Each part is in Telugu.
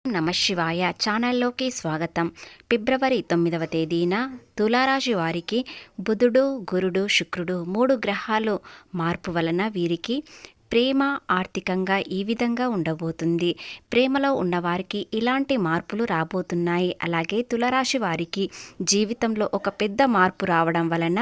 నమశివాయ ఛానల్లోకి స్వాగతం. ఫిబ్రవరి 9వ తేదీన తులారాశి వారికి బుధుడు, గురుడు, శుక్రుడు 3 గ్రహాలు మార్పు వలన వీరికి ప్రేమ ఆర్థికంగా ఈ విధంగా ఉండబోతుంది. ప్రేమలో ఉన్నవారికి ఇలాంటి మార్పులు రాబోతున్నాయి. అలాగే తులారాశి వారికి జీవితంలో ఒక పెద్ద మార్పు రావడం వలన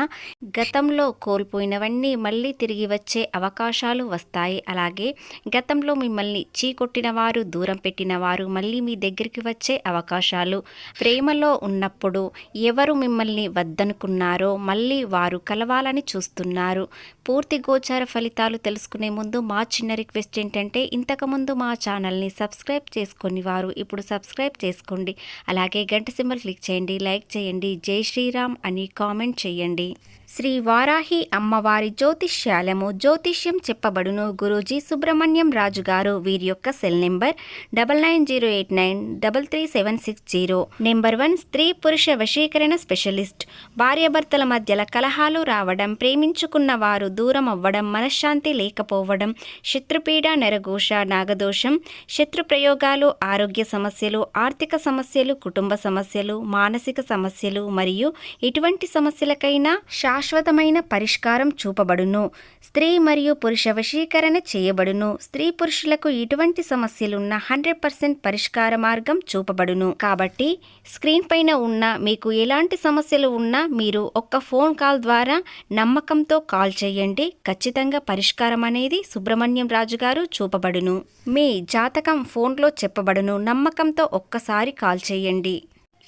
గతంలో కోల్పోయినవన్నీ మళ్ళీ తిరిగి వచ్చే అవకాశాలు వస్తాయి. అలాగే గతంలో మిమ్మల్ని చీకొట్టిన వారు, దూరం పెట్టిన వారు మళ్ళీ మీ దగ్గరికి వచ్చే అవకాశాలు, ప్రేమలో ఉన్నప్పుడు ఎవరు మిమ్మల్ని వద్దనుకున్నారో మళ్ళీ వారు కలవాలని చూస్తున్నారు. పూర్తి గోచార ఫలితాలు తెలుసుకునే ముందు మా చిన్న రిక్వెస్ట్ ఏంటంటే, ఇంతకుముందు మా ఛానల్ని సబ్స్క్రైబ్ చేసుకొని వారు ఇప్పుడు సబ్స్క్రైబ్ చేసుకోండి. అలాగే గంట సింబల్ క్లిక్ చేయండి, లైక్ చేయండి, జై శ్రీరామ్ అని కామెంట్ చేయండి. శ్రీ వారాహి అమ్మవారి జ్యోతిష్యాలము జ్యోతిష్యం చెప్పబడును. గురూజీ సుబ్రహ్మణ్యం రాజు గారు. వీరి యొక్క సెల్ నెంబర్ 9908933760. నెంబర్ 1 స్త్రీ పురుష వశీకరణ స్పెషలిస్ట్. భార్యాభర్తల మధ్యల కలహాలు రావడం, ప్రేమించుకున్న వారు దూరం అవ్వడం, మనశ్శాంతి లేకపోవడం, శత్రుపీడ, నరఘోష, నాగదోషం, శత్రు ప్రయోగాలు, ఆరోగ్య సమస్యలు, ఆర్థిక సమస్యలు, కుటుంబ సమస్యలు, మానసిక సమస్యలు మరియు ఎటువంటి సమస్యలకైనా శాశ్వతమైన పరిష్కారం చూపబడును. స్త్రీ మరియు పురుష వశీకరణ చేయబడును. స్త్రీ పురుషులకు ఎటువంటి సమస్యలున్నా 100% పరిష్కార మార్గం చూపబడును. కాబట్టి స్క్రీన్ పైన ఉన్న మీకు ఎలాంటి సమస్యలు ఉన్నా మీరు ఒక్క ఫోన్ కాల్ ద్వారా నమ్మకంతో కాల్ చేయండి. ఖచ్చితంగా పరిష్కారం అనేది సుబ్రహ్మణ్యం రాజు గారు చూపబడును. మీ జాతకం ఫోన్లో చెప్పబడును. నమ్మకంతో ఒక్కసారి కాల్ చేయండి.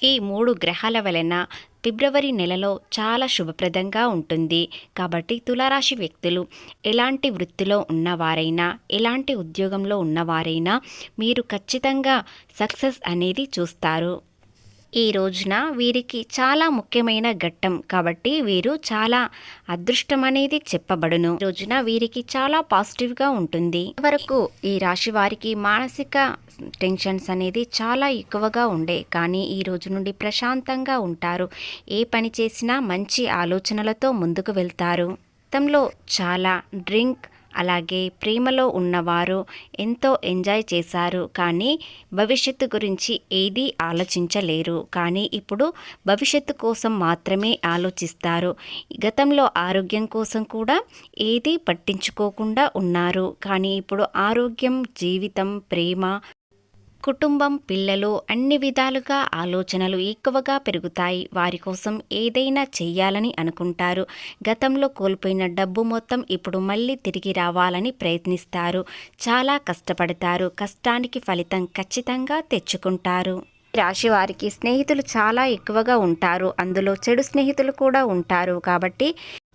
ఈ 3 గ్రహాల వలన ఫిబ్రవరి నెలలో చాలా శుభప్రదంగా ఉంటుంది. కాబట్టి తులారాశి వ్యక్తులు ఎలాంటి వృత్తిలో ఉన్నవారైనా, ఎలాంటి ఉద్యోగంలో ఉన్నవారైనా మీరు ఖచ్చితంగా సక్సెస్ అనేది చూస్తారు. ఈ రోజున వీరికి చాలా ముఖ్యమైన ఘట్టం కాబట్టి వీరు చాలా అదృష్టం అనేది చెప్పబడును. ఈ రోజున వీరికి చాలా పాజిటివ్గా ఉంటుంది. వరకు ఈ రాశి వారికి మానసిక టెన్షన్స్ అనేది చాలా ఎక్కువగా ఉండే, కానీ ఈ రోజు నుండి ప్రశాంతంగా ఉంటారు. ఏ పని చేసినా మంచి ఆలోచనలతో ముందుకు వెళ్తారు. గతంలో చాలా డ్రింక్ అలాగే ప్రేమలో ఉన్నవారు ఎంతో ఎంజాయ్ చేశారు, కానీ భవిష్యత్తు గురించి ఏదీ ఆలోచించలేరు. కానీ ఇప్పుడు భవిష్యత్తు కోసం మాత్రమే ఆలోచిస్తారు. గతంలో ఆరోగ్యం కోసం కూడా ఏదీ పట్టించుకోకుండా ఉన్నారు, కానీ ఇప్పుడు ఆరోగ్యం, జీవితం, ప్రేమ, కుటుంబం, పిల్లలు అన్ని విధాలుగా ఆలోచనలు ఎక్కువగా పెరుగుతాయి. వారి కోసం ఏదైనా చెయ్యాలని అనుకుంటారు. గతంలో కోల్పోయిన డబ్బు మొత్తం ఇప్పుడు మళ్ళీ తిరిగి రావాలని ప్రయత్నిస్తారు. చాలా కష్టపడతారు. కష్టానికి ఫలితం ఖచ్చితంగా తెచ్చుకుంటారు. రాశి వారికి స్నేహితులు చాలా ఎక్కువగా ఉంటారు. అందులో చెడు స్నేహితులు కూడా ఉంటారు. కాబట్టి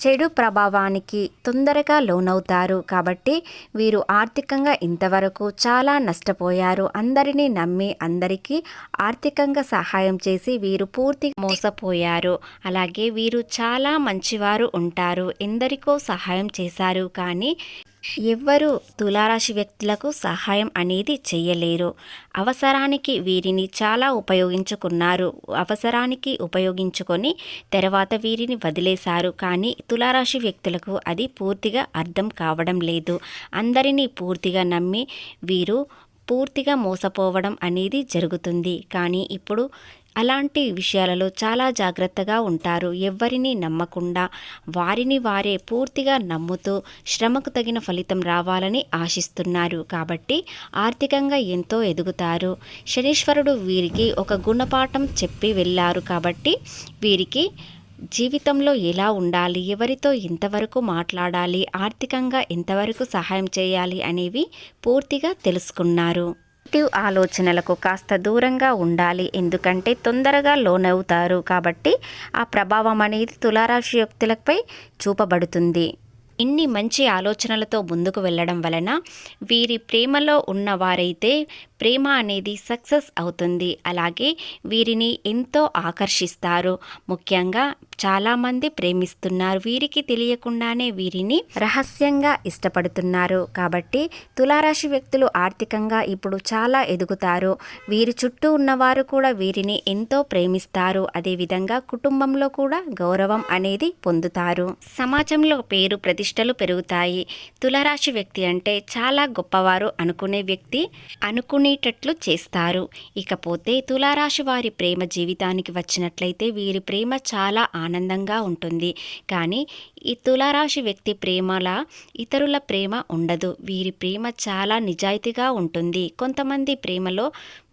చెడు ప్రభావానికి తొందరగా లోనవుతారు. కాబట్టి వీరు ఆర్థికంగా ఇంతవరకు చాలా నష్టపోయారు. అందరినీ నమ్మి అందరికీ ఆర్థికంగా సహాయం చేసి వీరు పూర్తి మోసపోయారు. అలాగే వీరు చాలా మంచివారు ఉంటారు. ఎందరికో సహాయం చేశారు, కానీ ఎవ్వరూ తులారాశి వ్యక్తులకు సహాయం అనేది చేయలేరు. అవసరానికి వీరిని చాలా ఉపయోగించుకున్నారు. అవసరానికి ఉపయోగించుకొని తర్వాత వీరిని వదిలేశారు. కానీ తులారాశి వ్యక్తులకు అది పూర్తిగా అర్థం కావడం లేదు. అందరినీ పూర్తిగా నమ్మి వీరు పూర్తిగా మోసపోవడం అనేది జరుగుతుంది. కానీ ఇప్పుడు అలాంటి విషయాలలో చాలా జాగ్రత్తగా ఉంటారు. ఎవ్వరిని నమ్మకుండా వారిని వారే పూర్తిగా నమ్ముతూ శ్రమకు తగిన ఫలితం రావాలని ఆశిస్తున్నారు. కాబట్టి ఆర్థికంగా ఎంతో ఎదుగుతారు. శనీశ్వరుడు వీరికి ఒక గుణపాఠం చెప్పి వెళ్ళారు. కాబట్టి వీరికి జీవితంలో ఎలా ఉండాలి, ఎవరితో ఎంతవరకు మాట్లాడాలి, ఆర్థికంగా ఎంతవరకు సహాయం చేయాలి అనేవి పూర్తిగా తెలుసుకున్నారు. నెగిటివ్ ఆలోచనలకు కాస్త దూరంగా ఉండాలి, ఎందుకంటే తొందరగా లోనవుతారు. కాబట్టి ఆ ప్రభావం అనేది తులారాశి వ్యక్తులపై చూపబడుతుంది. ఇన్ని మంచి ఆలోచనలతో ముందుకు వెళ్ళడం వలన వీరి ప్రేమలో ఉన్నవారైతే ప్రేమ అనేది సక్సెస్ అవుతుంది. అలాగే వీరిని ఎంతో ఆకర్షిస్తారు. ముఖ్యంగా చాలామంది ప్రేమిస్తున్నారు. వీరికి తెలియకుండానే వీరిని రహస్యంగా ఇష్టపడుతున్నారు. కాబట్టి తులారాశి వ్యక్తులు ఆర్థికంగా ఇప్పుడు చాలా ఎదుగుతారు. వీరి చుట్టూ ఉన్నవారు కూడా వీరిని ఎంతో ప్రేమిస్తారు. అదేవిధంగా కుటుంబంలో కూడా గౌరవం అనేది పొందుతారు. సమాజంలో పేరు ప్రతిష్టలు పెరుగుతాయి. తులారాశి వ్యక్తి అంటే చాలా గొప్పవారు అనుకునే వ్యక్తి అనుకునేటట్లు చేస్తారు. ఇకపోతే తులారాశి వారి ప్రేమ జీవితానికి వచ్చినట్లయితే వీరి ప్రేమ చాలా ఆనందంగా ఉంటుంది. కానీ ఈ తులారాశి వ్యక్తి ప్రేమలా ఇతరుల ప్రేమ ఉండదు. వీరి ప్రేమ చాలా నిజాయితీగా ఉంటుంది. కొంతమంది ప్రేమలో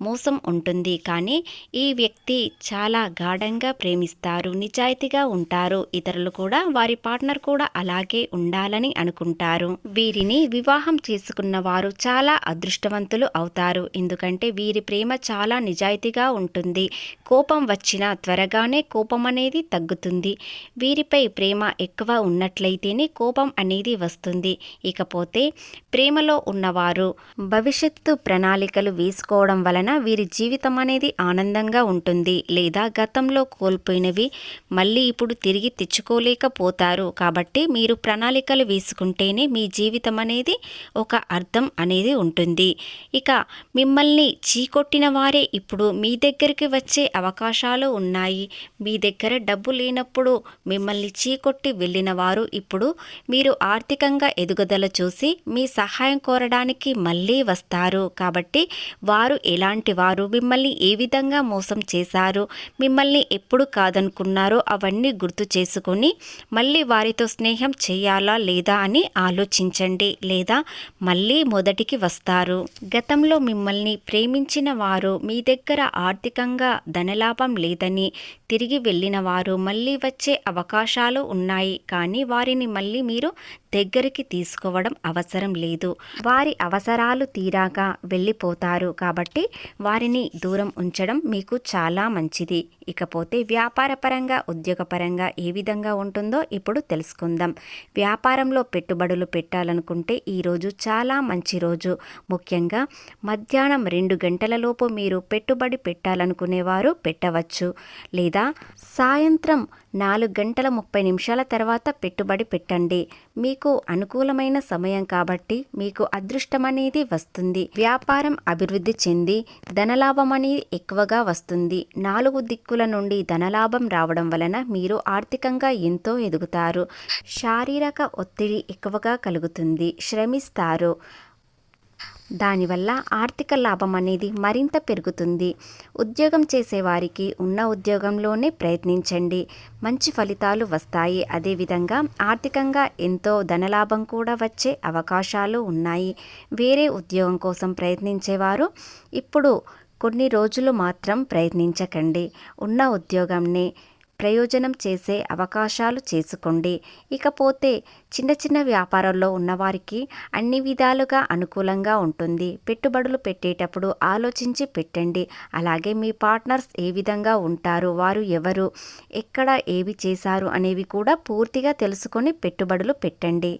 మోసం ఉంటుంది. కానీ ఈ వ్యక్తి చాలా గాఢంగా ప్రేమిస్తారు, నిజాయితీగా ఉంటారు. ఇతరులు కూడా వారి పార్ట్నర్ కూడా అలాగే ఉండాలని అనుకుంటారు. వీరిని వివాహం చేసుకున్న వారు చాలా అదృష్టవంతులు అవుతారు. ఎందుకంటే వీరి ప్రేమ చాలా నిజాయితీగా ఉంటుంది. కోపం వచ్చినా త్వరగానే కోపం అనేది తగ్గుతుంది. వీరిపై ప్రేమ ఎక్కువ ఉన్నట్లయితేనే కోపం అనేది వస్తుంది. ఇకపోతే ప్రేమలో ఉన్నవారు భవిష్యత్తు ప్రణాళికలు వేసుకోవడం వలన వీరి జీవితం అనేది ఆనందంగా ఉంటుంది. లేదా గతంలో కోల్పోయినవి మళ్ళీ ఇప్పుడు తిరిగి తెచ్చుకోలేకపోతారు. కాబట్టి మీరు ప్రణాళికలు వేసుకుంటేనే మీ జీవితం అనేది ఒక అర్థం అనేది ఉంటుంది. ఇక మిమ్మల్ని చీకొట్టిన వారే ఇప్పుడు మీ దగ్గరికి వచ్చే అవకాశాలు ఉన్నాయి. మీ దగ్గర డబ్బు లేనప్పుడు మిమ్మల్ని చీకొట్టి వెళ్ళిన వారు ఇప్పుడు మీరు ఆర్థికంగా ఎదుగుదల చూసి మీ సహాయం కోరడానికి మళ్ళీ వస్తారు. కాబట్టి వారు ఎలాంటి వారు, మిమ్మల్ని ఏ విధంగా మోసం చేశారు, మిమ్మల్ని ఎప్పుడు కాదనుకున్నారో అవన్నీ గుర్తు చేసుకొని మళ్ళీ వారితో స్నేహం చేయాలా లేదా అని ఆలోచించండి. లేదా మళ్ళీ మొదటికి వస్తారు. గతంలో మిమ్మల్ని ప్రేమించిన వారు మీ దగ్గర ఆర్థికంగా ధనలాభం లేదని తిరిగి వెళ్ళిన వారు మళ్ళీ వచ్చే అవకాశాలు ఉన్నాయి. కానీ వారిని మళ్ళీ మీరు దగ్గరికి తీసుకోవడం అవసరం లేదు. వారి అవసరాలు తీరాక వెళ్ళిపోతారు. కాబట్టి వారిని దూరం ఉంచడం మీకు చాలా మంచిది. ఇకపోతే వ్యాపారపరంగా ఉద్యోగపరంగా ఏ విధంగా ఉంటుందో ఇప్పుడు తెలుసుకుందాం. వ్యాపారంలో పెట్టుబడులు పెట్టాలనుకుంటే ఈరోజు చాలా మంచి రోజు. ముఖ్యంగా మధ్యాహ్నం 2 గంటలలోపు మీరు పెట్టుబడి పెట్టాలనుకునేవారు పెట్టవచ్చు. లేదా సాయంత్రం 4:30 తర్వాత పెట్టుబడి పెట్టండి. మీకు అనుకూలమైన సమయం కాబట్టి మీకు అదృష్టం అనేది వస్తుంది. వ్యాపారం అభివృద్ధి చెంది ధనలాభం అనేది ఎక్కువగా వస్తుంది. 4 దిక్కుల నుండి ధనలాభం రావడం వలన మీరు ఆర్థికంగా ఎంతో ఎదుగుతారు. శారీరక ఒత్తిడి ఎక్కువగా కలుగుతుంది, శ్రమిస్తారు. దానివల్ల ఆర్థిక లాభం అనేది మరింత పెరుగుతుంది. ఉద్యోగం చేసేవారికి ఉన్న ఉద్యోగంలోనే ప్రయత్నించండి, మంచి ఫలితాలు వస్తాయి. అదేవిధంగా ఆర్థికంగా ఎంతో ధనలాభం కూడా వచ్చే అవకాశాలు ఉన్నాయి. వేరే ఉద్యోగం కోసం ప్రయత్నించేవారు ఇప్పుడు కొన్ని రోజులు మాత్రం ప్రయత్నించకండి. ఉన్న ఉద్యోగంని ప్రయోజనం చేసే అవకాశాలు చేసుకోండి. ఇకపోతే చిన్న చిన్న వ్యాపారాల్లో ఉన్నవారికి అన్ని విధాలుగా అనుకూలంగా ఉంటుంది. పెట్టుబడులు పెట్టేటప్పుడు ఆలోచించి పెట్టండి. అలాగే మీ పార్ట్నర్స్ ఏ విధంగా ఉంటారు, వారు ఎవరు, ఎక్కడ ఏవి చేశారు అనేవి కూడా పూర్తిగా తెలుసుకొని పెట్టుబడులు పెట్టండి.